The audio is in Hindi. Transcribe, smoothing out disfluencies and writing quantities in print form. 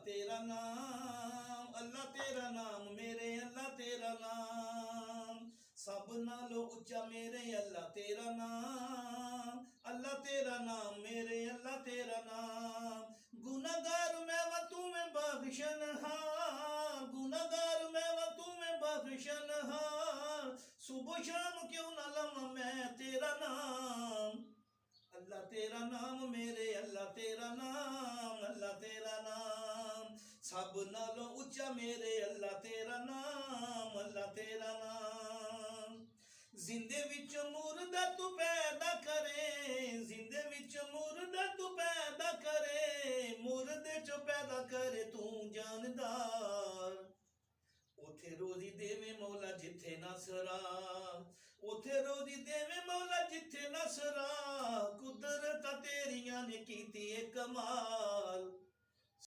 तेरा नाम, अल्लाह तेरा नाम मेरे अल्लाह तेरा नाम, सब नालों उच्चा मेरे अल्लाह तेरा नाम, अल्लाह तेरा नाम मेरे अल्लाह तेरा नाम। गुनाहगार मैं व तू में बख्शनहार, गुनाहगार मैं व तू में बख्शनहार, सुबह शाम क्यों न लवां मैं तेरा नाम, अल्लाह तेरा नाम मेरे अल्लाह तेरा नाम, अल्लाह तेरा नाम, सब नालों उच्चा मेरे अल्लाह तेरा नाम, अल्लाह तेरा नाम। जिंदे विच मुर्दा तू पैदा करे, जिंदे विच मुर्दा तू पैदा करे, मुर्दे चो पैदा करे तू जानदार, उथे रोजी देवे मौला जिथे नसरा, उथे रोजी देवे मौला जिथे नसरा, कुदरत तेरियां ने कीती कमाल।